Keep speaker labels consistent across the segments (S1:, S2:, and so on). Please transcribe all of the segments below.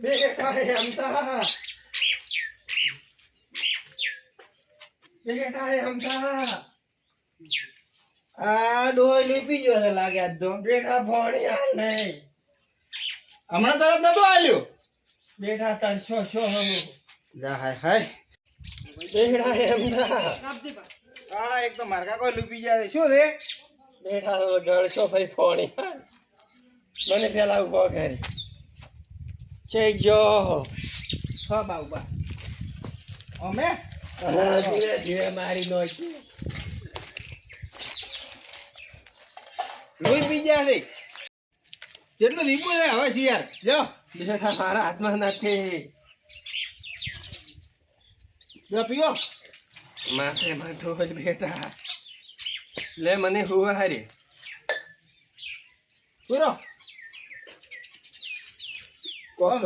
S1: બેટા એમતા
S2: આ ડોય લીપી ગયો છે લાગે આજ તો.
S1: બેટા ભણી હાલ નહીં
S2: હમણાં તરત નતો આલ્યો.
S1: બેટા તન શો
S2: જા હાય હાય.
S1: બેટા એમતા
S2: આ એક તો મારકા કોઈ લીપી જાય શું છે?
S1: બેટા ગળશો ભાઈ ભણી હાલ મને પેલા ઉભો કરી છે ગયો
S2: હા બા ઉભા. અમે
S1: ધીરે ધીરે મારી નોખી
S2: લોહી પી ગયા છે. જેટલું દીપું છે હવે શિયાર જો.
S1: બેટા મારા હાથમાં નથી
S2: જો પીઓ.
S1: માથે માથું જ બેટા લે મને હુવા હારી
S2: પૂરો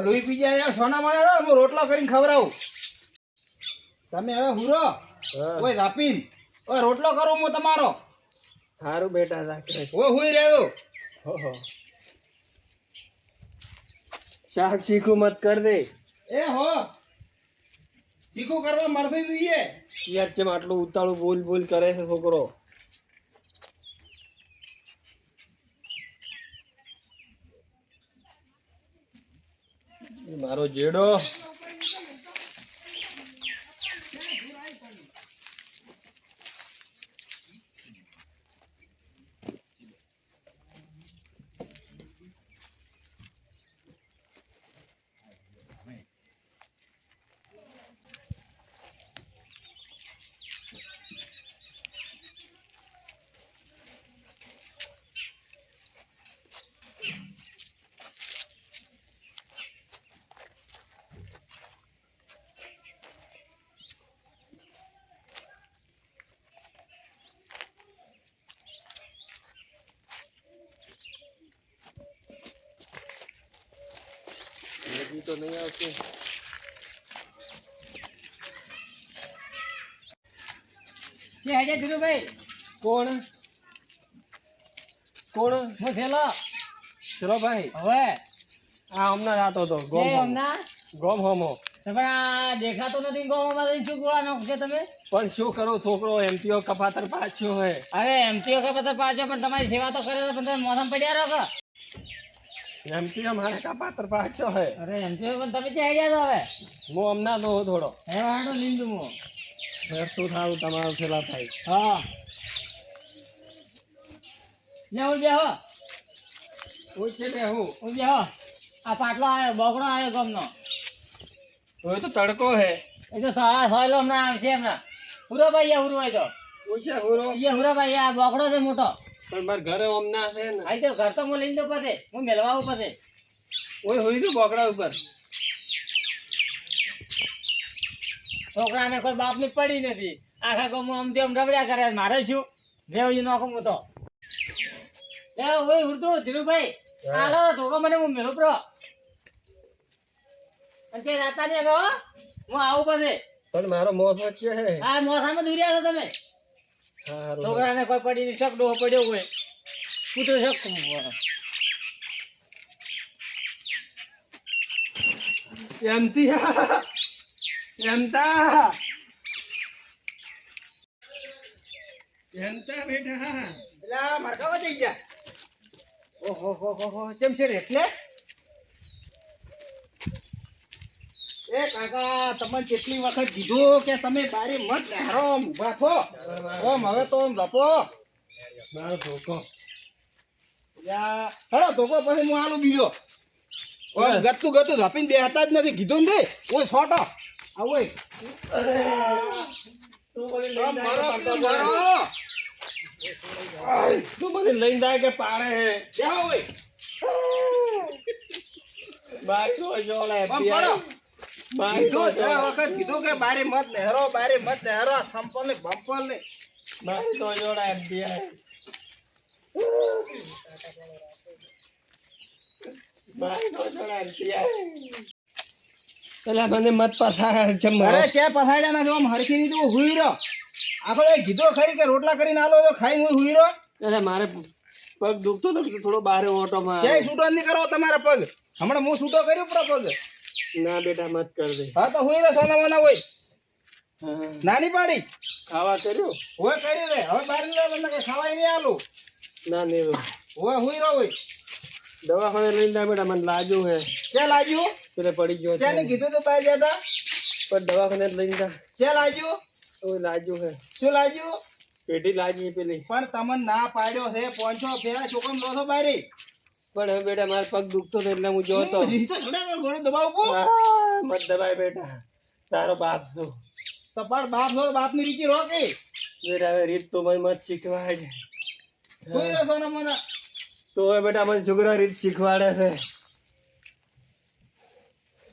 S2: લોહી પી જાય સોના મને હું રોટલો કરીને ખવડાવું. તમે હવે હુરો ઓય ધાપીન ઓય રોટલો કરું હું તમારો.
S1: સારું બેટા રાખે
S2: ઓય હુઈ રહ્યો.
S1: ઓહો શાક શીખું મત કર દે
S2: એ હો તીખું કરવા મળતું જોઈએ.
S1: યાર ચેમ આટલું ઉતાળું બોલ બોલ કરે છે છોકરો. મારો જેડો હજી તો નહીં આવતું. કોણ કોણ
S3: હું થેલો
S1: ચલો ભાઈ
S3: હવે
S1: આ હમણાં જાતો હતો
S3: જે
S1: ગોમ
S3: હમણાં
S1: ગોમ હોમો
S3: તમે આ દેખાતો નથી ગોમાં શું ગોળા નાખશે તમે?
S1: પણ શું કરું છોકરો એમટીઓ કપાતર પાછો હે.
S3: અરે એમથી વખત બધા પાછો પણ તમારી સેવા તો કરે પણ તમે મોસમ પડ્યા રહો કે?
S1: એમટીઓ મારે કપાતર પાછો હે.
S3: અરે એમથી પણ તમે જે આઈડિયા તો હવે
S1: હું હમણાં તો થોડો
S3: હે વાળો લીંદુ હું
S1: શું થાવું તમારું પેલા થાય.
S3: હા લે હું બેહો
S1: ઓછે ને હું
S3: હું બેહો આ પાટલો આવ્યો બગડો આવ્યો ગમનો
S1: હવે તો તડકો હે.
S3: એ તો સોયલો હમણાં આવશે હમણાં હુરો ભાઈ હુરો હોય તો
S1: ઓછે હુરો
S3: એ હુરો ભાઈ આ બગડો છે મોટો.
S1: પણ મારા ઘરે હમણાં છે ને
S3: અહીં તો ઘર તો હું લઈને દઉં પછી હું મેળવા આવું પછી
S1: ઓય હોઈ તો બોકડા ઉપર
S3: છોકરાને કોઈ બાપની પડી નથી આખા ગામમાં આમ તેમ રબડ્યા કરે મારે શું રેવજી નોખું હું તો એ ઓય ઉડતું ધીરુભાઈ હાલો ધોકો મને હું મેળું પ્રો અને તે રાતા ને કહો હું આવું પછી
S1: પણ મારો મોસ વચ્ચે હે.
S3: આ મોસામાં દૂર્યા છો તમે
S1: સારું
S3: છોકરાને કોઈ પડી નહીં શક ડોહો પડ્યો હોય કૂતરો શક
S1: એમતી એમતા એમતા બેટા
S2: પેલા મારકાવા જઈ ગયા. ઓહો હો હો હો કેમ છે રે એટલે? એ કાકા તમને કેટલી વખત કીધું કે તમે બારી મત નેહરો ઊભા થો. ઓમ હવે તો ઓમ લપો.
S1: મારો ધોકો
S2: યા હેડો ધોકો પછી હું આલું બીજો. ઓમ ગતું ગતું ધપીને બે હતા જ નથી કીધું ને. ઓય છોટો આ ઓય
S1: તું મને
S2: ઓમ
S1: લઈને
S2: મારો
S1: જાય
S2: કે મારો.
S1: તું મને લઈને જાય કે પાડે હે.
S2: બેહો ઓય
S1: બાઈ તો જોડે
S2: ઓમ પડો.
S1: બાઈ તો
S2: કીધું ઘણા વખત કીધું કે બારી મત નેહરો થંપલ ને બમ્પલ ને.
S1: બાઈ તો જોડે FBI બાઈ તો જોડે FBI પેલા મને મત પસાર છે
S2: અરે ક્યાં પથાડ્યા નથી આમ હરખી રીતે હુઈ રહ્યો. આખો દાડો કીધું ખરી કે રોટલા કરીને આલો તો ખાઈને હું હુઈ રહ્યો.
S1: એટલે મારે પગ દુખતો તો થોડો બારે ઓટો માં
S2: ક્યાંય છૂટો નહીં કરો તમારા પગ. હમણાં હું છૂટો કર્યો પૂરા પગ.
S1: ના બેટા મત કર દે.
S2: હા તો હુઈ રે સોના મોના હોય
S1: હા.
S2: નાની પાડી
S1: ખાવા કર્યું
S2: હોય કરી દે હવે બહાર ની તમને કઈ ખાવાય નહીં આલું
S1: ના નીરુ
S2: હોય હુઈ રહો હોય
S1: દવાખાને લઈને જા બેટા મને લાજુ હે
S2: ક્યાં લાગ્યું
S1: પેલે પડી ગયો છે.
S2: ક્યાં કીધું તું બહાર જતા
S1: પણ દવાખાને જ લઈને જા
S2: ક્યાં લાગ્યું
S1: ઓય લાજુ હે
S2: શું લાગ્યું
S1: પેટી લાગી પેલી.
S2: પણ તમને ના પાડ્યો છે પોંચો ફેરા છોકરો લોસો બારી
S1: પણ હવે બેટા મારો પગ દુખતો હતો એટલે હું જોતો.
S2: ઘણો દબાવું
S1: મત દબાય બેટા તારો બાપ છું.
S2: તો પણ બાપ છો બાપની રીતિ રોકી
S1: બેટા હવે રીત તો મને મત શીખવાડે.
S2: હુઈ રહો સોના મોના
S1: તો હવે બેટા મને છોકરા રીત શીખવાડે છે.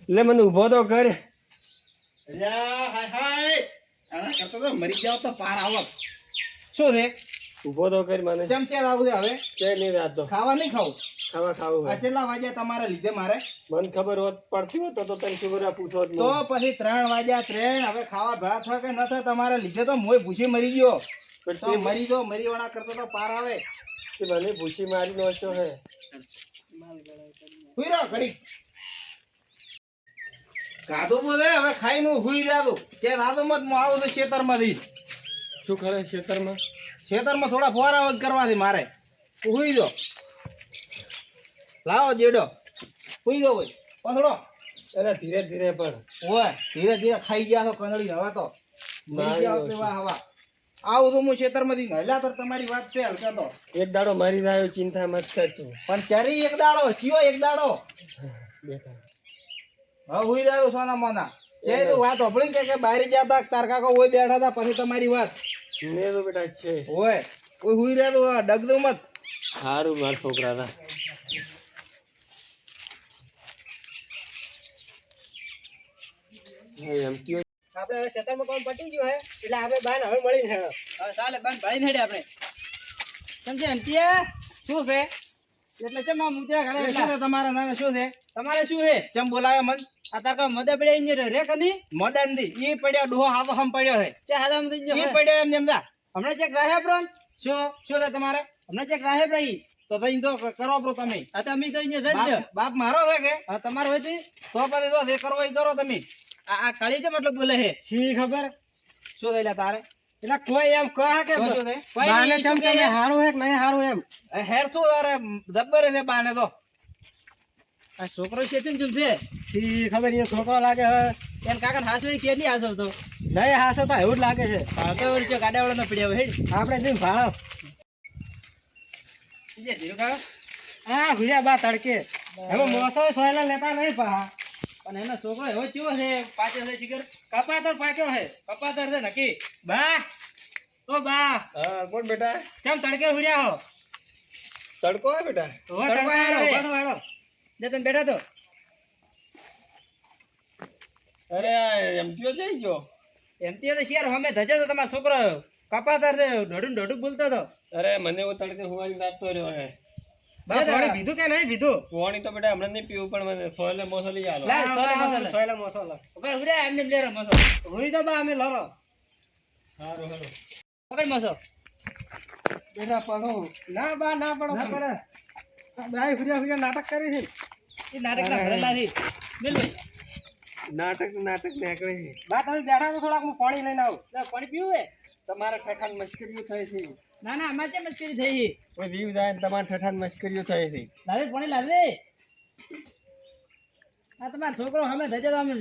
S1: એટલે મને ઊભો તો કર.
S2: અલ્યા હાય હાય આના કરતા તો મરી જાવ તો પાર આવત શું છે
S1: ઊભો તો કર મને.
S2: ચમચે આવું છે હવે
S1: કે નહીં રાતો
S2: ખાવા નહીં ખાવું
S1: ખાવા ખાવું
S2: આ
S1: હોય.
S2: કેટલા વાગ્યા તમારા લીધે મારે
S1: મને ખબર હોત પડતી હોત તો તને છોકરા પૂછો જ
S2: તો
S1: નહીં.
S2: પછી 3 વાગ્યા 3 હવે ખાવા ભેળા થવા કે ન થાય તમારા લીધે તો મોય ભૂસી મરી ગયો
S1: પણ
S2: તો મરી દો મરી વાળા કરતા તો પાર આવે
S1: તે મને ભૂસી મારી નો છો હે.
S2: હુઈ રહો ઘડી ગાધું બોલે હવે ખાઈને હુઈ જાદું તે દાદુ મત હું આવું તો ખેતરમાંથી
S1: શું કરે ખેતરમાં?
S2: ખેતરમાં થોડા ફોરા કરવાથી મારે હુઈ જો લાવો જેડો હુઈ જો ભાઈ પથડો
S1: અરે ધીરે ધીરે પણ
S2: ઓય ધીરે ધીરે ખાઈ ગયા તો કંદળી હવે તો મરી જાવ પેલા હવા આવું તો હું ખેતરમાંથી હલ્યા તો તમારી વાત છે હલકા તો
S1: એક દાડો મરી જાય ચિંતા મત કર તું.
S2: પણ ચરી એક દાડો ચિયો એક દાડો
S1: બેટા
S2: હવે હુઈ જાવ સોના મોના જે તું વાત હોભળી કે બહાર જતા તાર કાકો ઓય બેઠા હતા પછી તમારી વાત
S1: ને તો બેટા છે
S2: ઓય કોઈ હુઈ રહ્યા તો ડગદું મત
S1: સારું મારા છોકરા હતા. એમ કયો
S3: આપણે હવે ખેતરમાં કામ પટી ગયું હે એટલે આપણે બાન હવે મળી હેડો
S2: હવે ચાલે બંધ ભાઈ હેડે આપણે
S3: સમજે અંતિયા
S2: શું છે
S3: એટલે ચમ આ મુદ્રા ઘરે
S2: એટલે શું છે તમારા નાના શું છે
S3: તમારે શું હે
S2: ચમ બોલાવે મન
S3: આ તાર કા મદે પડે ઇને રે કની
S2: મદન દી ઈ પડ્યો ડોહો હાથો હમ પડ્યો છે
S3: ચા હાદમ દઈ
S2: ઈ પડ્યો એમ જેમ દા
S3: હમણાં ચેક રાહે બ્રોન
S2: શું છે તમારે
S3: હમણાં ચેક રાહે બ્રઈ
S2: તો તઈ તો કરો બ્રો તમે
S3: આ તમે તો ઇને જઈ દો
S2: બાપ બાપ મારો છે કે
S3: આ તમાર હોય થી
S2: તો પછી તો જે કરવો ઈ કરો તમે
S3: આ કાળી છે મતલબ બોલે હે સી ખબર
S2: શું થયેલા તારે
S3: એટલે કોઈ એમ કહે કે
S2: શું શું છે?
S3: કોઈ
S2: બાને
S3: નહીં,
S2: ચમ
S3: શું
S2: કે
S3: કે હારું હે કે નહીં હારું એમ
S2: હેર શું તારે જબ્બર છે બાને તો
S3: આ છોકરો છે ચમ ચમ છે સી ખબર એ છોકરો લાગે હે એમ કાકા હાસવે કે નહીં હાસવ તો નહીં હાસે તો એવું જ લાગે છે આ તો વળી ગાડા વાળા ન પડ્યા હેડ આપણે જઈને ભાળો જે ધીરુ કાકા હા ભૂલ્યા બા તડકે એમાં મોસો સોયલા લેતા નહીં પા પણ એનો છોકરો એવો ચેવો છે પાછો છે શિખર કપાતર પાક્યો છે કપાતર છે નક્કી બા ઓ બા
S1: હા કોણ બેટા?
S3: ચમ તડકે હુર્યા હો
S1: તડકો હે બેટા?
S3: ઓ તડકો હેડો ઉભા થો હેડો જે તમે બેઠા તો
S1: અરે આ એમ કયો જઈ ગયો?
S3: એમથી તો શિયાર અમે ધજો તો તમારો છોકરો કપાતર છે ઢોઢું બોલતો તો
S1: અરે મને એવું તડકે હોવાની લાગતો રહ્યો હે.
S3: બા પાણી પીધું કે નહીં પીધું
S1: પાણી તો બેટા હમણાં નહીં પીવું પણ મને સોલે મોસો લઈ આલો.
S3: લા સોયલા મોસો લા ઉપર ઉર્યા એમને લેરો મોસો હુઈ તો બા અમે લરો
S1: સારું હેલો.
S3: પકડ મોસો
S2: બેટા પડો ના બા ના પડો
S3: ના પડે
S2: બાઈ ફુરિયા નાટક કરી છે
S3: એ નાટક ના ભરેલા થી મિલ ભાઈ
S1: નાટક નીકળે છે.
S3: બા તમે બેઠા તો થોડાક હું પાણી લઈને આવું પાણી પીવું હે
S1: તમારા ઠઠાન મશ્કરીઓ થાય છે.
S3: ના ના અમારે ચેમ મસ્કરી થઈ
S1: કોઈ રીવ જાય ને તમારા ઠઠાન મશ્કરીઓ થાય છે.
S3: લાવે પાણી લાવે આ તમારો છોકરો અમે ધજો તો અમે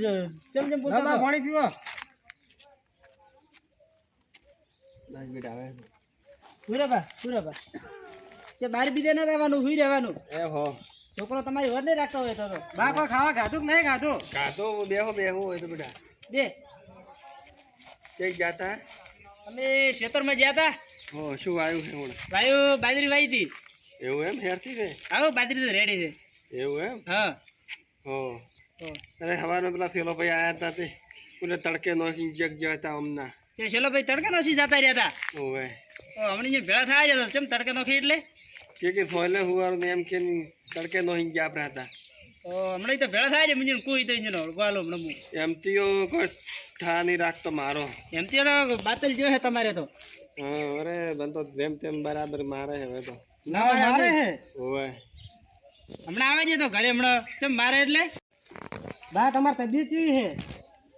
S3: ચમ બોલતો હતો.
S2: પાણી પીવો
S1: બસ બેટા હવે
S3: પૂરા તે બાર બીજે ન રહેવાનું હુઈ રહેવાનું
S1: એ હો
S3: છોકરો તમારી વર નહીં રાખતો હોય તો બા કોઈ ખાવા ખાધું કે નહીં ખાધું
S1: કાતો બેહો હોય તો બેટા
S3: બે
S1: ક્યાંક જાતા?
S3: અમે ખેતરમાં ગયા હતા
S1: હો શું આવ્યું છે હમણાં?
S3: વાયુ બાજરી વાઈ હતી
S1: એવું એમ હેરતી છે?
S3: આવો બાજરી તો રેડી છે
S1: એવું એમ?
S3: હા
S1: હો અરે સવારમાં પેલા થેલો ભાઈ આયા હતા તે પેલે તડકે નોખી જગ જતા હમણાં.
S3: તે છેલ્લો ભાઈ તડકે નોસી જતા રહ્યા હતા
S1: ઓવે
S3: હમણાં અહીંયા ભેળા થાય જતા ચમ તડકે નોખી એટલે
S1: કે સોયલે હુવારું ને એમ કે તડકે નોખી ગયા આપણે હતા.
S3: હમણાં તો ભેળા થાય છે મુંજન કોઈ તો અહીંયા વાલો હમણાં હું
S1: એમતીઓ કોઈ ઠા નહીં રાખતો મારો.
S3: એમ તો બાતલ જો છે તમારે તો
S1: હા અરે બન તો જેમ તેમ બરાબર મારે છે હવે તો.
S3: ના મારે છે
S1: ઓવે
S3: હમણાં આવે છે તો ઘરે હમણાં ચમ મારે એટલે
S2: બા તમારી તબિયત કેવી છે?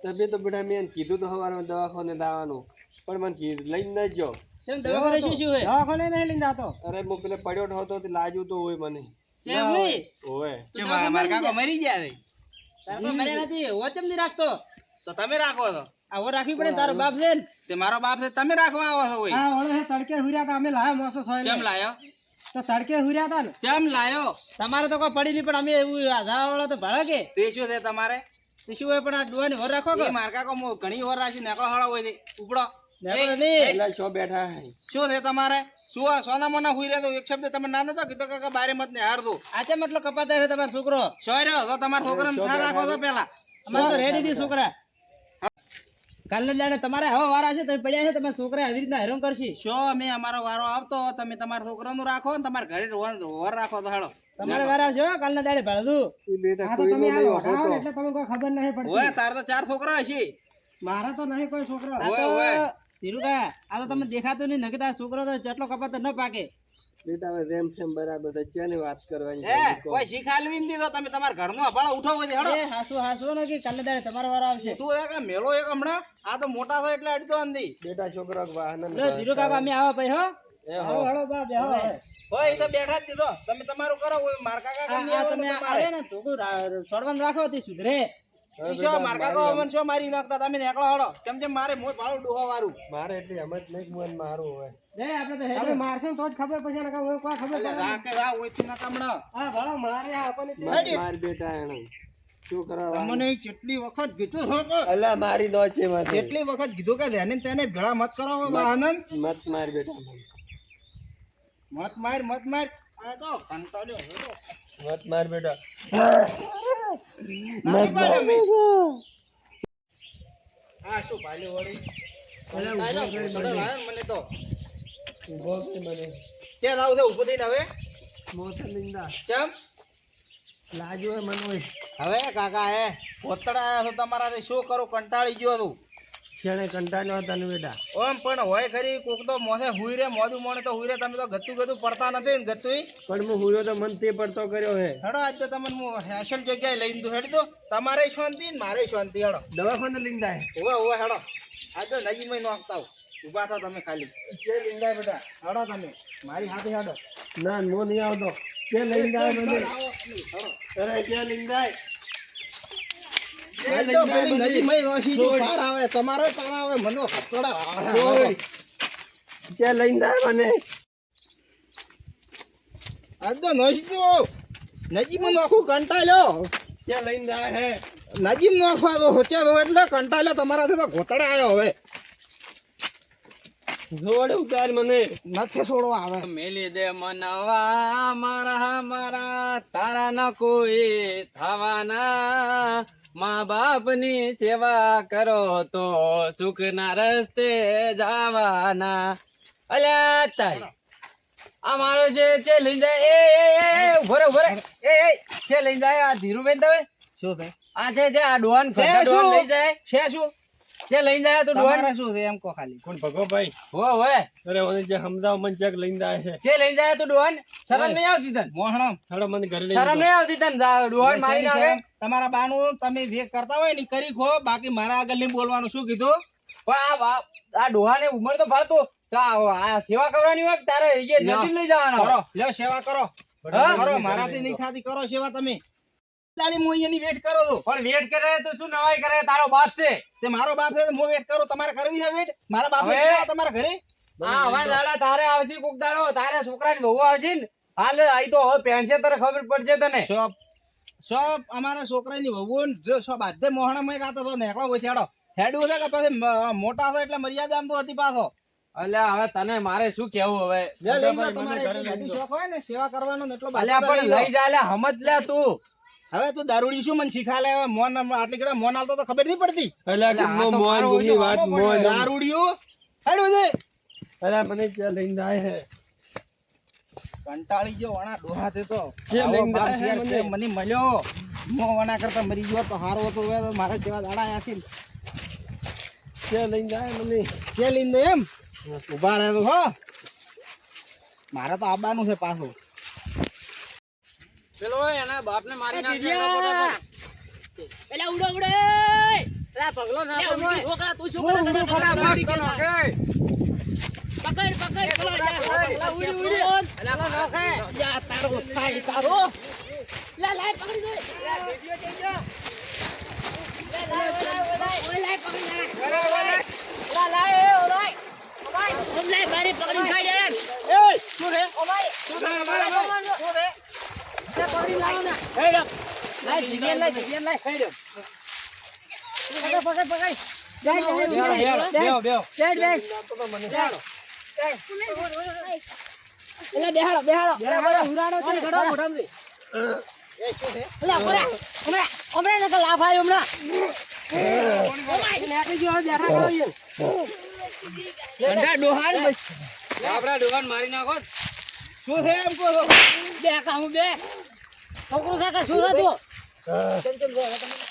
S1: તબિયત તો બેટા મેં કીધું તો સવારમાં દવાખાને દાવાનું પણ મને કીધું લઈને ન જો.
S3: કેમ દવાખાને શું શું હે?
S2: દવાખાને નહીં લઈને જાતો.
S1: અરે હું પેલે પડ્યો હતો તો લાજુ તો હોય મને.
S3: કેમ હોય?
S1: ઓય
S2: કે મારા કાકો મરી ગયા છે.
S3: તારો મર્યા નથી ઓચમ નહીં રાખતો.
S2: તો તમે રાખો છો.
S3: આવો રાખવી પડે તારો બાપ છે ને.
S2: તે મારો બાપ છે તમે રાખવા આવો છો. હા ઓળે તડકે હુર્યા હતા અમે લાયો મોસો સોય. કેમ લાયો? તો તડકે હુર્યા હતા ને. કેમ લાયો?
S3: તમારે તો કોઈ પડી નહીં પણ અમે એવું આધાવાળા તો ભાડા કે
S2: તે શું છે તમારે?
S3: તે શું હોય પણ આ ડોહાને વર રાખો કે
S2: મારા કાકો મો ઘણી વાર રાખી નેકળો હાળો હોય છે ઉપડો.
S3: નેકળો નહીં.
S1: પેલા શો બેઠા હે.
S2: શું છે તમારે? શું સોના મોના હુઈ રહ્યો તો એક શબ્દ તમે ના નતો કીધો કાકા બારે મત ને હાર દો.
S3: આચે મતલબ કપાતા છે તમારો છોકરો.
S2: સોયરો તો તમારા છોકરાને ઠાર રાખો તો પેલા.
S3: અમારે તો રેડી દી છોકરા. કાલના દાડે તમારે હવે વાર આવશે તમે પડ્યા છે તમારા છોકરા આવી રીતના હેરાન કરશી.
S2: શું અમે અમારો વારો આવતો તમે તમારા છોકરાનું રાખો ને તમારા ઘરે વર રાખો તો હાલો.
S3: તમારે વાર આવશે હો કાલના દાડે ભાડું.
S1: એ બેટા કોઈનો નહીં હોતો.
S2: એટલે તમે કોઈ ખબર નહીં પડતી. ઓય તાર તો 4 છોકરા હશે. મારા તો નહીં કોઈ છોકરા.
S3: આ તો ધીરુકા આ તો તમને દેખાતું નહીં નકર આ છોકરો તો જેટલો કપાતો ન પાકે.
S1: બેટા હવે રેમ સેમ બરાબર તો ચેની વાત કરવાની
S2: એ કોઈ શીખાલવી ન દીધો તમે તમારા ઘરનો અભાળો ઉઠો હોય હેડો.
S3: એ હાસુ ને કે કાલના દાડે તમારો વાર આવશે.
S2: તું એક મેલો એક હમણાં આ તો મોટા થાય એટલે અડતો અંધી.
S1: બેટા છોકરો વાહન
S3: લે ધીરુકા અમે આવા પઈ હો.
S2: હાલો હેડો બા બેહો. હોય એ તો બેઠા જ દીધો તમે તમારું કરો હોય માર કાકા કેમ નહીં
S3: આ
S2: આવે
S3: તમે
S2: તમારે.
S3: આવે ને છોકરું છોડવાનું રાખો તે સુધરે.
S2: ઈશો માર કાકો અમન શો મારી નાખતા તમે નેકળો હેડો. કેમ મારે મોય ભાડું ડોહા વાળું.
S1: મારે એટલી હમત નહીં મન મારું હોય.
S3: લે આપણે તો હેડો મારશે તો જ ખબર પડશે ને કોઈ ખબર
S2: એટલે રાખે રા ઓયથી ના તમણો.
S3: હા ભાડો મારે આપણને
S1: માર બેટા એને શું કરવા
S2: મને કેટલી વખત કીધું છો કે
S1: અલા મારી નો છે માથે
S2: કેટલી વખત કીધું કે ધ્યાને તેને ભેળા મત કરો આનંદ.
S1: મત માર બેટા
S2: મત માર આ તો કંટાળ્યો હેડો.
S1: મત માર બેટા
S2: નાની પાડે મેં. આ શું ભાલ્યો વળી મને તો
S1: ઉભો કે મને
S2: ક્યાં આવું છે ઊભો થઈને હવે
S1: મોત લીંદા
S2: ચમ
S1: લાજો હે મન હોય
S2: હવે કાકા હે પોતડા આયા છો તમારા શું કરું કંટાળી ગયો તું
S1: છેણે કંટાળ્યો હતા ને બેટા
S2: ઓમ પણ હોય ખરી કોક તો મોસે હુઈ રે મોદું મોણે તો હુઈ રે તમે તો ગતું પડતા નથી ને ગતું
S1: પણ હું હુયો તો મન તે પડતો કર્યો હે
S2: હેડો આજ તો તમને હું હેસલ જગ્યાએ લઈને દઉં હેડી દો તમારે શાંતિ ને મારે શાંતિ હેડો
S1: દવાખાને લીંદા હે
S2: ઓવે હેડો આજ તો નજીમાં નો આપતા ઉભા થા તમે ખાલી
S1: કે લીંદા બેટા
S2: હેડો તમે મારી સાથે હેડો
S1: ના મો નહીં આવતો કે લીંદા મને અરે કે લીંદા
S2: નજીમાં રોશી જો પાર આવે તમારો પાર આવે મને હતોડા આવે
S1: કે લીંદા મને
S2: આજ તો નોશી નજીમાં નોખું કંટાળ્યો
S1: કે લીંદા હે
S2: નજીમ નોખવા દો હોચ્યા દો એટલે કંટાળ્યો તમારાથી તો ઘોતડા આવ્યો હવે
S1: જોડે ઉતાર મને
S2: નથી છોડવા આવે
S3: મેલી દે મનવા મારા તારા ન કોઈ થવાના મા બાપની સેવા કરો તો સુખના રસ્તે જવાના. અલ્યા તારી આ મારો છે લઈ જાય એ ઉભરે એ છે લઈ જાય આ ધીરુબેન તમે
S2: શું થાય
S3: આ છે આ ડોન
S2: છે
S3: ડોન
S2: શું?
S3: લઈ જાય
S2: છે શું
S3: છે લઈ જાય તો ડોન
S2: તમારે શું છે એમ કો ખાલી
S1: કોણ ભગો ભાઈ
S3: હોય
S1: અરે ઓને જે સમજાવ મને ચેક લીંદા હે
S3: છે લઈ જાય તો ડોન શરમ નહીં આવતી તને
S2: મોહણમ
S1: હાડો મને ઘરે લઈ
S3: શરમ નહીં આવતી તને ડોન મારી નાખે
S2: તમારા બાનું તમે જે કરતા હોય ને ઈ કરી ખો બાકી મારા આગળ નહીં બોલવાનું શું કીધું
S3: પણ આ ડોહાને ઉંમર તો ફાલતું તો આ સેવા કરવાની હોય કે તારે એ નજીક લઈ જવાના
S2: કરો લ્યો સેવા કરો
S3: હા?
S2: કરો મારાથી નહીં થાતી કરો સેવા તમે તારી હું અહીંયાની વેટ કરો તો
S3: પણ વેટ કરે તો શું નવાઈ કરે તારો બાપ છે
S2: તે મારો બાપ છે તો હું વેટ કરું તમારે કરવી છે વેટ મારા બાપ
S3: હવે-
S2: તમારા ઘરે
S3: હા હવે દાડા તારે આવશે કોક દાડો તારે છોકરાની વહુ આવશે ને હાલ આઈ તો હવે પેણશે તારે ખબર પડશે તને
S2: સબ અમારા છોકરાની વહુ જો સબ આધે મોહણામાં ગાતો તો નેકળો હોય છેડો હેડું છે કે પછી મોટા થાય એટલે મર્યાદા આમ તો હતી પાછો
S3: અલ્યા હવે તને મારે શું કેવું હવે
S2: લે લઈને
S1: ભાઈ,
S2: તમારે
S1: મને ઘરે
S2: એટલી
S1: લઈ
S2: બધી શોખ હોય ને સેવા કરવાનો ને એટલો
S3: અલ્યા
S2: બાજુ
S3: પણ લઈ જા લે સમજ લે તું
S2: હવે તું દારૂડી શું મને શીખાલે હવે મોન આટલી કડા મોન આલતો તો ખબર નહીં પડતી
S1: અલ્યા કે
S3: આ
S1: મો
S3: તો
S2: तो
S1: મોન
S3: મારો
S1: ગુમની
S3: ઓછો
S1: વાત
S3: વાપો
S1: મોન
S3: પડ્યો.
S2: દારૂડિયું હેડું છે
S1: અલ્યા મને કે લીંદા હે
S2: કંટાળી ગયો વણા ડોહા તે તો
S1: કેમ
S2: આવો
S1: લઈને
S2: બાપ
S1: જાય
S2: શેર
S1: મને?
S2: કેમ મને મળ્યો મો વણા કરતા મરી ગયો તો હારો હતો હવે તો મારે જેવા દાડા આખી
S1: કે લીંદા હે મને
S2: કે લીંદે એમ ઉભા રહે તો હો મારે તો આવવાનું છે પાછું
S3: પેલો એના બાપને મારી એલા ઉડો ઉડો એલા પગલો ના મોય છોકરા તું શું કરે પકડ પકડ પેલો યાર ઉડી ઉડી એલા નોખે યા તારો થાય તારો લા લાય પકડી દે લા વિડિયો ચેન્જો લા લાય પકડી લા લાય ઓરાય ઓરાય ઓમલે બારી પકડી ખાઈ દે એ શું છે ઓમાય શું છે પકડી લાવ ને હેડ લાય જીગેન લાય ખાઈ દે પકડ પકડ પકડ બેસ એલા બેહાડો હુરાડો છે ઘડો મોઢામાં એ શું છે એલા ઓમરા ને લાફ આયો હમણાં ઓમાય નાખી જો બેઠા કરો યે લંડા ડોહાન આપડા ડોહાન મારી નાખો શું છે એમ કહો બે કામ બે છોકરો છે કે શું છે તું ચમ ચમ તમે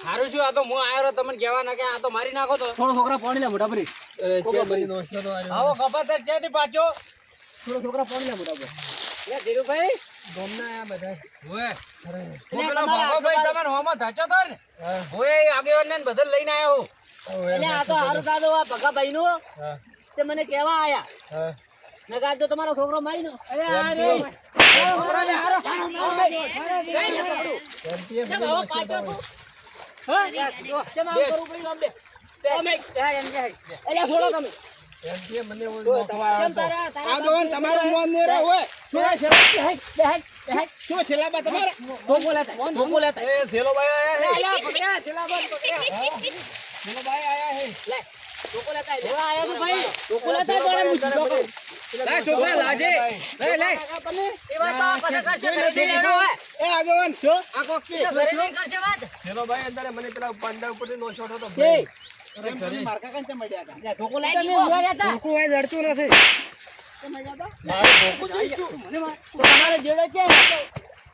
S3: હારું શું આ તો હું આયો તમને કહેવા ના કે આ તો મારી નાખો તો થોડો છોકરા પાણી લે મોટા ભરી આવો કપાતર છે તે પાછો થોડો છોકરા પાણી લે મોટા ભરી લે ધીરુભાઈ ગોમના આ બધા ઓય પેલા ભાગોભાઈ તમને હોમાં ધાચો તો ને ઓય આગેવાન ને બદલ લઈને આયો એટલે આ તો હારું દાદો આ ભગાભાઈ નો તે મને કહેવા આયા નકા તો તમારો છોકરો મારી નો અરે આ રે છોકરો ને હારો પાછો તું કેમ આમ કરું ભાઈ આમ બે અમે એલા છોડો તમે મને કેમ તારા તમારું મન ને રે હોય શું શું છેલાબા તમારા ધોકો લેતા એ છેલો ભાઈ આયા પકડ્યા છેલાબા પકડ્યા છેલો ભાઈ આયા હે લે ધોકો લેતા આયા તો ભાઈ ધોકો લેતા દોડે લે છોકરા લાજે લે તમે એ વાત પાછા કરશે નથી લેનો હોય એ આગેવાન જો આ કોકી ઘરે નહીં કરશે વાત છેલો ભાઈ અંદર મને પેલા પાંડા ઉપરથી નો છોટો તો ભાઈ ઘરે મારકા કંચે મળ્યા હતા ધોકો લાગી તમે ઉભા રહ્યા હતા ધોકો હોય લડતું નથી કે મળ્યા હતા મારો ધોકો જોઈશું મને તમારે જેડો છે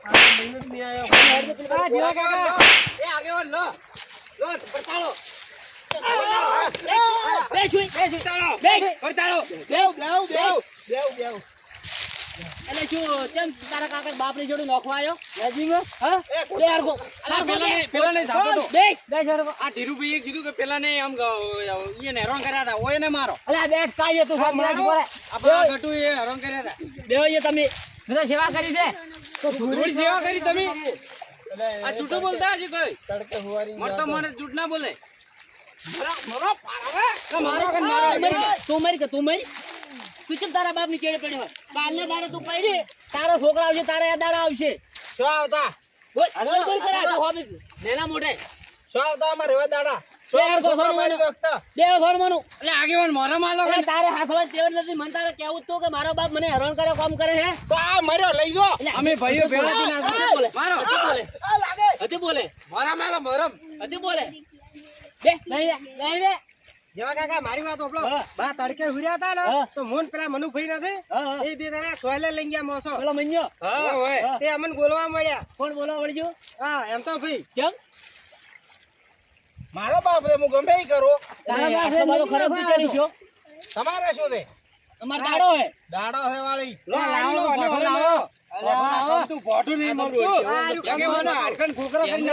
S3: આ મિનિટ ની આયો આ જેવા કાકા એ આગેવાન લો પડતાળો બેસ પડતાળો એટલે શું કેમ તારા કાકા બાપની જોડે નોખવા આવ્યો નજીમાં હા બે હરકો અલા પેલા ને જાતો તો બેસ હરકો આ ધીરુભાઈએ કીધું કે પેલા ને આમ ઈ ને હેરાન કર્યા હતા ઓય ને મારો અલા બેસ કાઈએ તું સાંભળા બોલે આપણા ગટુ એ હેરાન કર્યા હતા બેઓએ તમે મને સેવા કરી છે તો થોડી સેવા કરી તમે આ છૂટો બોલતા હજી કોઈ તડકે હુવારી મરતો મને છૂટ ના બોલે તું કેમ તારા બાપ ની ચેડે પડી હોય કાલ ના દાડે તું પડી તારો છોકરા આવશે તારા યાદ દાડા આવશે શું આવતા નેના મોઢે શું આવતા અમારે રેવા દાડા તારે હાથમાં ચેવડ નથી મને તારે કેવું તું કે મારો બાપ મને હેરાન કરે કામ કરે છે તો આ મર્યો લઈ જો અમે ભાઈઓ ભેળાથી ના બોલે મારો હજી બોલે મારા માલો મરમ હજી બોલે બે લઈ લે જેવા કાકા મારી વાત ઓપલો બા તડકે હુર્યા હતા ને તો મોન પેલા મનુભાઈ નથી એ બે જણા સોયલે લઈ ગયા મોસો પેલો મન્યો હા તે અમને બોલવા મળ્યા કોણ બોલવા મળ્યો હા એમ તો ભાઈ કેમ મારો બાપ રે હું ગમે ઈ કરું તારા બાપ રે મારો ખરાબ વિચારી છો તમારે શું છે અમાર દાડો હે વાળી લો લાવો તું ભોટું નહીં મળતું લાગે વાના હાડકન ખોકરો કરી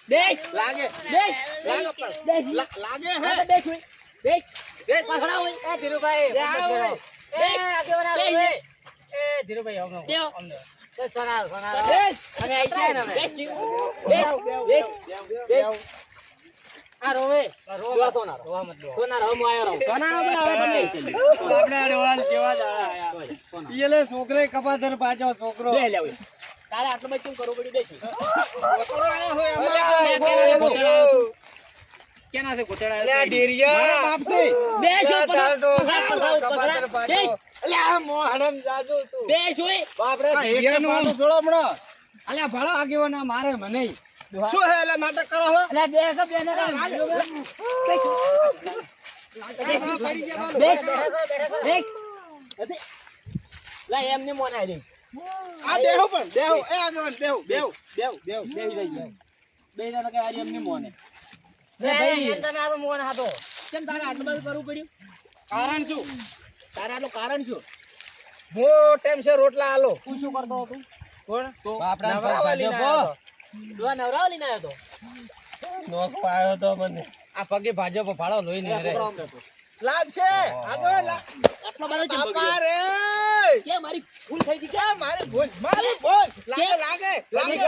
S3: બેસ લાગે બેસ લાગે હે બેસ પાછળ આવો એ ધીરુભાઈ એ આગેવાના એ ધીરુભાઈ આવો અમને સરાર બેસ અને આઈ જાય ને બેસ આ રોવે રોવા તો ના રોવા મત રો ના રો આયો રો સોના નો હવે તમને આપણે રોવાલ કેવા દાડા આયા ઈલે છોકરે કપાધર પાછો છોકરો લે લેવ તારે આટલું બચું કરવું પડ્યું દેશું ગોતડો આયો હોય કેના છે ગોતડા લે ડેરિયા મારા બાપ થી બેસો ચાલ તો કપાધર પાછો અલે આ મોહડમ જાદુ તું બેસ હોય બાપ રે ઢેરિયા નું જોડો હમણો અલે ભાળો આગેવાના મારે મને શું હે એટલે નાટક કરો હો એટલે બે ને લા એમને મોનાઈ દે આ દેહો પણ દેહો એ આગેવાન દેહો દેહી રહી બે જણા કે આ એમને મોને બે ભાઈ તમે આ મોન હાતો કેમ તારે આટલું બધું કરવું પડ્યું કારણ શું તારે આટલું કારણ શું
S2: હું ટાઈમ છે રોટલા આલો
S3: તું શું કરતો હતો
S2: કોણ
S3: તો
S2: નવરાવા લઈને આવ્યો તો.
S3: તું આ નવરાવ લઈને આવ્યો
S1: નોખો આવ્યો તો મને.
S3: આ પગે ભાજો ફાળો લોહી નહીં રે
S2: લાગશે આગળ
S3: આટલો બધો ચમ
S2: બાપા રે
S3: કે મારી ભૂલ થઈ ગઈ કે
S2: મારી ભૂલ લાગે લાગે લાગે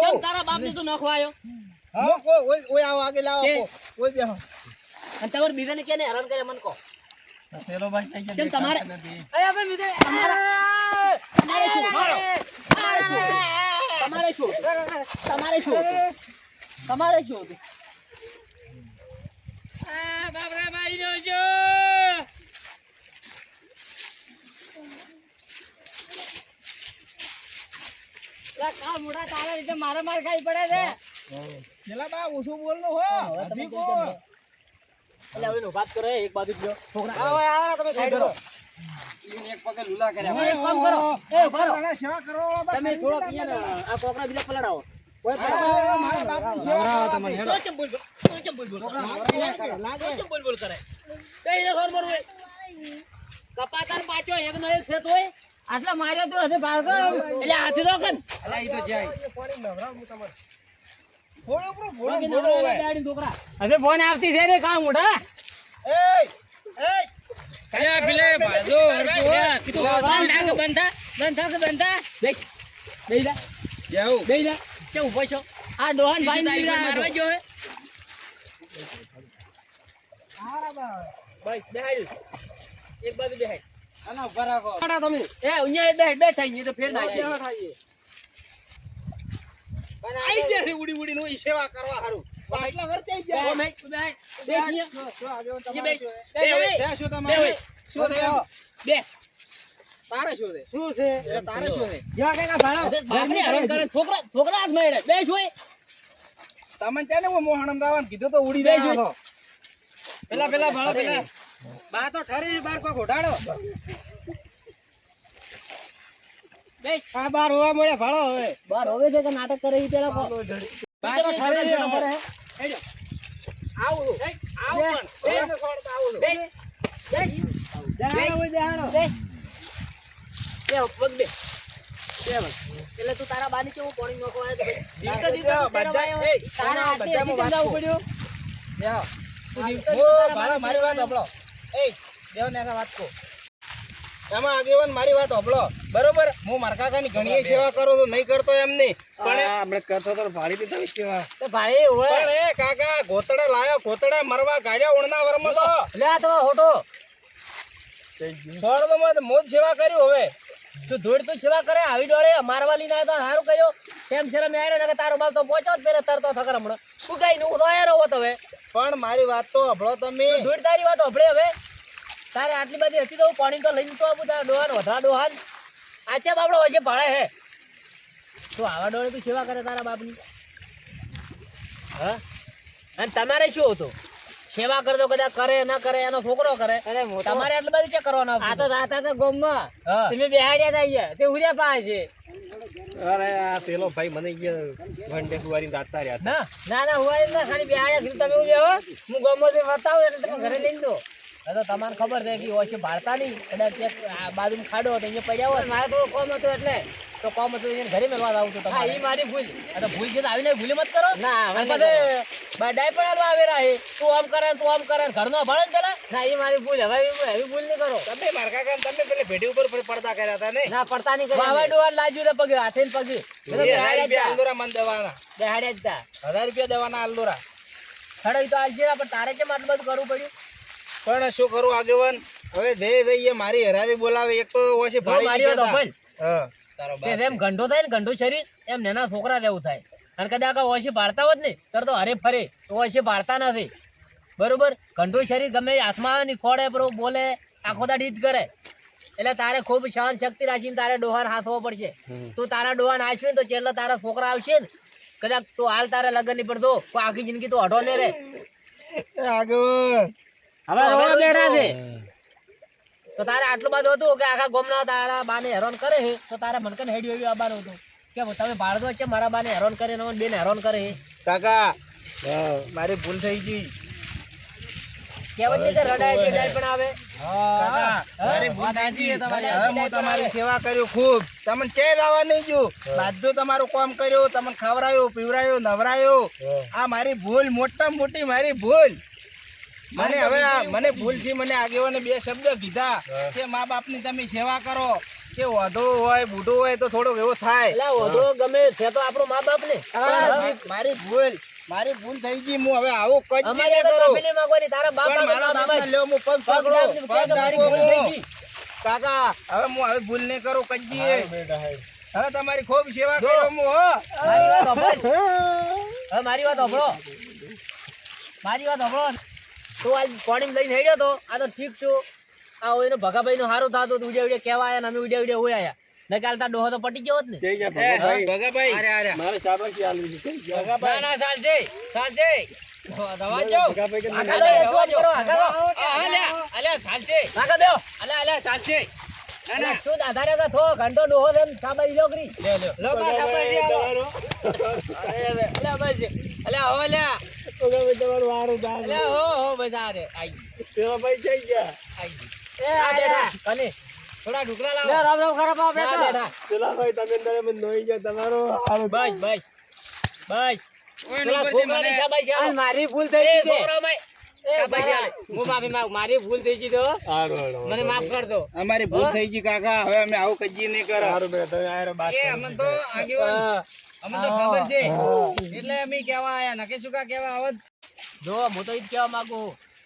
S3: ચમ તારા બાપને તું નખવા આવ્યો
S2: હું ઓય આવો આગળ લાવો
S3: કે?
S2: ઓય બેહો
S3: અને તમારે બીજાને કેને હેરાન કરે મને કહો
S1: પેલો ભાઈ થઈ ગયા
S3: ચમ તમારે
S1: દેખાતા નથી.
S3: અરે આપણે બીજે તમારે શું મારો તમારે શું તમારે શું તમારે શું હતું આ બાબરા ભાઈ નો જો કા મોટા તારા રીતે મારે માર ખાઈ પડે છે
S2: પેલા બા ઓછું બોલનો હો અધિકો
S3: એટલે હવે વાત કરે એક બાજુ ગયો છોકરા
S2: આવો આવો તમે સાઈડ કરો
S3: એક પગે લુલા કર્યા
S2: ઓય,
S3: એક કામ કરો એ ભરો
S2: ઘણા સેવા કરો
S3: તમે થોડો અહીંયા આ કોકરા બીજા પલાડાવો કોઈ
S2: મારા બાપની સેવા કરો
S3: તો ચમ બોલ કરે કઈ રે ઘર મરવે કપાતર પાછો એક નો એક છે તોય આટલા માર્યો તો હશે ભાગ એટલે હાથી તો કન અલા ઈ તો જાય
S2: પાણી નવરાવ હું તમારે ફોડો બ્રો
S3: બાકી
S2: ફોડો
S3: નવરા દાડી છોકરા હવે ફોન આવતી છે ને કામ મોટા
S2: એ
S3: અરે પેલે બાજો બંધા બેસ બેજા
S2: જાવ
S3: બેજા કે ઉભો છો આ ડોહન ભાઈ મારવા જો હે બસ બેહાડ એક બાજુ બેહાડ આના ઉભા રાખો આડા તમે એ ઉન્યા બેઠ થઈ તો ફેર ના સેવા થાય
S2: આઈ જાય ઉડી ઉડી નો સેવા કરવા હારું આટલા વર થઈ જાય
S3: બે મેચ બેઠીએ બે
S2: શું તમારે શું થયો
S3: બે
S2: તારે શું છે શું છે એટલે તારે શું છે
S3: જા કાકા ભાડો બાપને હરણ કરે છોકરા હાથ મેળે બે જોઈ
S2: તમને તેને હું મોહણમ દાવાનું કીધું તો ઉડી
S3: બે
S2: જાય તો
S3: પેલા ભાડો પેલા
S2: બા તો ઠરી બાર કો ઘોટાડો
S3: બેસ
S2: આ બાર હોવા મળે ભાડો હવે
S3: બાર હવે છે કે નાટક કરે ઈ પેલા
S2: બા તો ઠરી
S3: હેડો
S2: આવું આવું પણ છોડતા આવું
S3: બે એટલે તું તારા બાની કેવું પાણી નોખો
S2: મારી વાત સાંભળો એ દેવ ને વાત કહો એમાં આગેવાન મારી વાત સાંભળો બરોબર હું મારા કાકાની ઘણી સેવા કરું છું નહીં કરતો એમ નહીં પણ આપણે કરતો તો ભાડી દીધા સેવા
S3: તો ભાઈ હોય
S2: પણ એ કાકા ગોતડે લાયો ગોતડે મરવા ગાડ્યા ઉણના વરમાં તો
S3: લે આ તો હોટો
S2: છોડ તો મત મોજ સેવા કર્યું હવે
S3: તું ધોડ તો સેવા કરે આવી ડોળે મારવા લઈને આવ્યો તો સારું કર્યો કેમ છે મેં આવ્યો ને તારો બાપ તો પહોંચો જ પેલા તરતો થકર હમણાં તું કઈ નું તો આયા રહો હવે
S2: પણ મારી વાત તો સાંભળો તમે
S3: ધોડ તારી વાત હભળે હવે તારે આટલી બધી હતી તો પાણી તો લઈને તો આપું તારા ડોહાન વધરા ડોહાન આચા બાપડો વચ્ચે ભાડે હે તું આવા ડોળે તું સેવા કરે તારા બાપની હા અને તમારે શું હતું સેવા કરતો કદાચ કરે ન કરે એનો છોકરો કરે તમારે આટલું બધું ચેક કરવાનું આ તો રાતા તો ગોમમાં તમે બેહાડ્યા થઈ ગયા તે ઉર્યા પાસે છે
S1: અરે આ પેલો ભાઈ મને વંડે કુવારી દાટતા રહ્યા
S3: ના હું ના ખાલી બેહાડ્યા કીધું તમે ઉર્યા હો હું ગોમમાં બતાવું એટલે તમે ઘરે લઈને દો તો તમારે ખબર છે કે ઓછી ભાળતા નહીં કદાચ ચેક બાજુમાં ખાડો હતો અહીંયા પડ્યા હોય મારે થોડું કોમ હતું એટલે તો કોમ હતું એને ઘરે મેળવા આવું તો તમારે મારી ભૂલ તો ભૂલ છે તો આવીને ભૂલ મત કરો ના ડાયપર આવે રહે તું આમ કરે ઘરનો ભાડે પેલા ના એ મારી ભૂલ હવે એવી ભૂલ નહીં કરો
S2: તમે મારા કાકા તમે પેલે ભેટી ઉપર પડતા કર્યા હતા ને
S3: ના પડતા નહીં કર્યા હવે ડોહાર લાજ્યું તો પગે હાથે પગે
S2: 1000 રૂપિયા આલદોરા મન દેવાના
S3: બેહાડ્યા જ તા
S2: 1000 રૂપિયા દેવાના આલદોરા
S3: ખડો તો આલજે પણ તારે કેમ આટલું બધું કરવું પડ્યું
S2: પણ શું કરું આગેવાન હવે ધે દઈએ મારી હરાવી બોલાવે એક તો ઓછી ભાડી
S3: મારી વાત
S2: દીધા.
S3: અભલ
S2: હા તારો બાપ
S3: જેમ ગંઢો થાય ને ગંઢો શરીર એમ નાના છોકરા જેવું થાય અને કદાચ ઓછી ભાળતા હોત ને ત્યારે તો હરે ફરે તો ઓછી ભાળતા નથી બરોબર ગંઢો શરીર ગમે એ હાથમાં આવે ને ખોડે પર બોલે આખો દાડી જ કરે એટલે તારે ખૂબ સહન શક્તિ રાખીને તારે ડોહાન હાથવો પડશે તું તારા ડોહાન હાચવે ને તો છેલ્લે તારા છોકરા આવશે ને કદાચ તું હાલ તારા લગ્ન ની પડતો કોઈ આખી જિંદગી તું અઢો ને રે
S2: આગેવાન
S3: હવે બેઠા છે તો તારે આટલું બધું હતું કે આખા ગામના તારા બાને હેરાન કરે છે તો તારે મનકન હેડી વેડી આવવાનું હતું કેમ તમે બાળકો છે મારા બાને હેરાન કરે ને બેન હેરાન કરે છે
S2: કાકા મારી ભૂલ થઈ ગઈ
S3: કહેવત છે કે રડાય તે ડાય પણ આવે.
S2: કાકા, મારી ભૂલ થઈ ગઈ. હવે હું તમારી સેવા કર્યું ખૂબ. તમને ક્યાંય દાવા નહીં જો. બધું તમારું કામ કર્યું, તમને ખવડાવ્યું, પીવડાવ્યું, નવરાયું. આ મારી ભૂલ, મોટામાં મોટી મારી ભૂલ. મને હવે મને ભૂલ છે. મને આગેવાને બે શબ્દ કીધા કે મા બાપની તમે સેવા કરો. કે વાંધો હોય, બુઢો હોય તો થોડોક એવો થાય.
S3: એટલે ઓઢો ગમે છે તો આપણો મા બાપ ને.
S2: મારી ભૂલ થઈ ગઈ. હું હવે આવું કઈ
S3: અમારે
S2: નહીં
S3: તો
S2: કરું.
S3: માફી નહીં માંગવાની, તારા બાપ
S2: પણ મારા
S3: બાપ
S2: બાપને લ્યો, હું પગ પકડું, પગ દાબું હું. કાકા, હવે હું હવે ભૂલ નહીં કરું કજીએ. હવે તમારી ખૂબ સેવા કર્યો હું હો.
S3: મારી વાત સાંભળ. હવે મારી વાત સાંભળો. મારી વાત સાંભળો. તું આજ પાણી લઈને હેડ્યો તો આ તો ઠીક છું. આ હોય ને ભગાભાઈ નું સારું થતું તો ઉડ્યા ઉડ્યા કેવા આયા ને અમે ઉડ્યા ઉડ્યા હોય આયા. ને કાલ તાર ડોહો તો પટી ગયો હોત ને.
S1: જઈ જા
S2: એ,
S1: ભગાભાઈ.
S2: ભગાભાઈ,
S1: મારે શાબાશી આલવી છે. જઈ જા.
S3: ના ના ચાલજે ચાલજે.
S2: દવા જો.
S1: ભગાભાઈ કે
S3: આગળ
S1: મને-
S3: એક વાત કરો, આગળ આવો.
S2: અલ્યા ચાલશે.
S3: આગળ બેહો.
S2: અલ્યા ચાલશે.
S3: અલા, શું દાદા રે થો ઘંટો ડોહો છે ને શાબાશી છોકરી.
S2: લો બા શાબાશી આલો.
S3: અલ્યા બસ અલ્યા હો અલ્યા
S1: ભગાભાઈ તમારું વારું દાન.
S3: અલ્યા હો બસ આ રે આઈ
S1: પેલા ભાઈ જઈ ગયા.
S3: એ આ બેઠા કને થોડા ઢુકડા લાવો. રામ રામ ખરાબ આપણે તો બેઠા.
S1: પેલા ભાઈ તમે અંદર એમ નોઈ ગયા. તમારું હારું
S3: બસ બસ બસ થોડા છોકરાની શાબાશી આલો. મારી ભૂલ થઈ ગઈ છે. શાબાશી આલે. હું માફી માંગુ. મારી ભૂલ થઈ ગઈ તો
S1: હારું હારું.
S3: મને માફ કર દો.
S2: અમારી ભૂલ થઈ ગઈ કાકા. હવે અમે આવું કજી નહીં કરો.
S1: હારું બેટા, તમે આયરો બાત કરો.
S3: અમને તો આગેવાન અમને તો ખબર છે એટલે અમે કેવા આયા નકે શું કા કેવા આવત. જો હું તો ઈ જ કહેવા માંગુ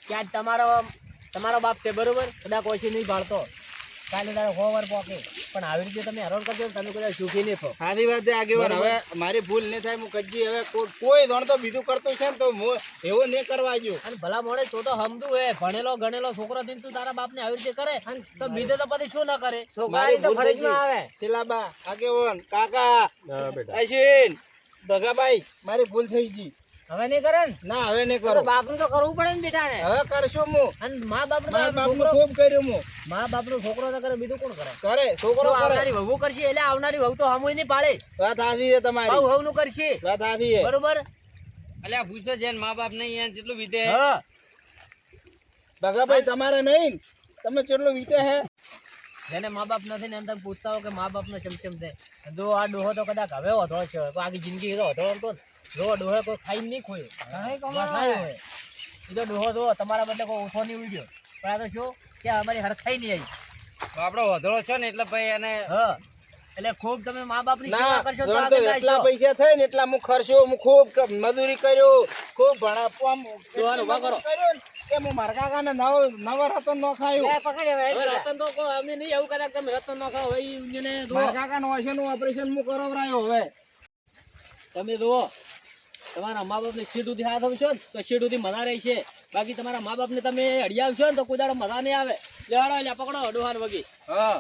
S3: કે આજ તમારો બાપ છે બરોબર, કદાચ કોઈ નહીં ભાળતો કાલે તારે હોવર પોકે, પણ આવી રીતે તમે હેરાન કરજો ને તમે કદાચ સુખી નહીં થો.
S2: સારી વાત છે આગેવાન. હવે મારી ભૂલ નહીં થાય. હું કજી હવે કોઈ જાણતો બીજું કરતું છે ને તો હું એવું નહીં કરવા જો.
S3: અને ભલા મોડે તો સમજુ હે ભણેલો ગણેલો છોકરો થઈને તું તારા બાપને આવી રીતે કરે તો બીજે તો પછી શું ના કરે.
S2: મારી ભૂલ થઈ ગઈ.
S3: આવે
S2: શીલાબા, આગેવાન, કાકા,
S1: હા બેટા.
S2: અશ્વિન, ભગાભાઈ, મારી ભૂલ થઈ ગઈ.
S3: હવે નહીં કરે ને
S2: ના હવે નહીં
S3: તો
S2: કરો.
S3: બાપનું તો કરવું પડે ને બેટા ને.
S2: હવે કરશું હું.
S3: અને મા બાપનું
S2: મારા બાપનું
S3: છોકરો
S2: ખૂબ કર્યું હું.
S3: મા બાપનો છોકરો તો કરે બીજું કોણ કરે.
S2: કરે છોકરો
S3: તો
S2: કરે.
S3: આવનારી વહુ કરશે એટલે આવનારી વહુ તો હમુય નહીં પાડે.
S2: વાત સાચી છે તમારી.
S3: વહુ નું કરશે
S2: વાત સાચી છે.
S3: બરોબર.
S4: અલ્યા પૂછો છે મા બાપ નહીં યાર કેટલું વિધે
S3: હા
S2: ભગાભાઈ તમારે નહીં. તમે કેટલું વીતે હે.
S3: જેને મા બાપ નથી ને એમ તમે પૂછતા હો કે મા બાપ નો ચમચમ છે. જો આ ડોહો તો કદાચ હવે વધો છે તો આખી જિંદગી તો વધો હતો ને. જો ડોહે કોઈ ખાઈ નહીં ખોયો વાત ના હોય. એ તો ડોહો જો તમારા બદલે કોઈ ઓછો નહીં ઉડ્યો પણ આ તો શું કે અમારી હરખાઈ નહીં આવી.
S4: આપણો વધળો છે ને એટલે ભાઈ એને
S3: હા એટલે ખૂબ તમે મા બાપ ની
S2: ના
S3: સેવા કરશો તો
S2: જાણતો
S3: આગળ
S2: એટલા
S3: જાશો.
S2: પૈસા થાય ને એટલા હું ખર્ચ્યો. હું ખૂબ મજૂરી કર્યો. ખૂબ ભણાપવા
S3: દોવાનું ઉભા કરો.
S2: કે હું મારા કાકાને નવ રતન ન ખાયું.
S3: લે પકડ હવે. રતન તો કોઈ અમે નહીં એવું કદાચ તમે રતન ન ખાઓ હવે ઈ ઊંઘને જુઓ.
S2: મારા કાકાનું ઓછેનું ઓપરેશન હું કરાવરાયો હવે.
S3: તમે જુઓ તમારા મા બાપ ને સીટ સુધી હાથ આવશો ને તો સીટ સુધી મજા રહી છે. બાકી તમારા મા બાપ ને તમે અડી આવશો ને તો કોઈ દાડો મજા નહીં આવે. લેવાડો એટલે પકડો ડોહાન વગી.
S4: હા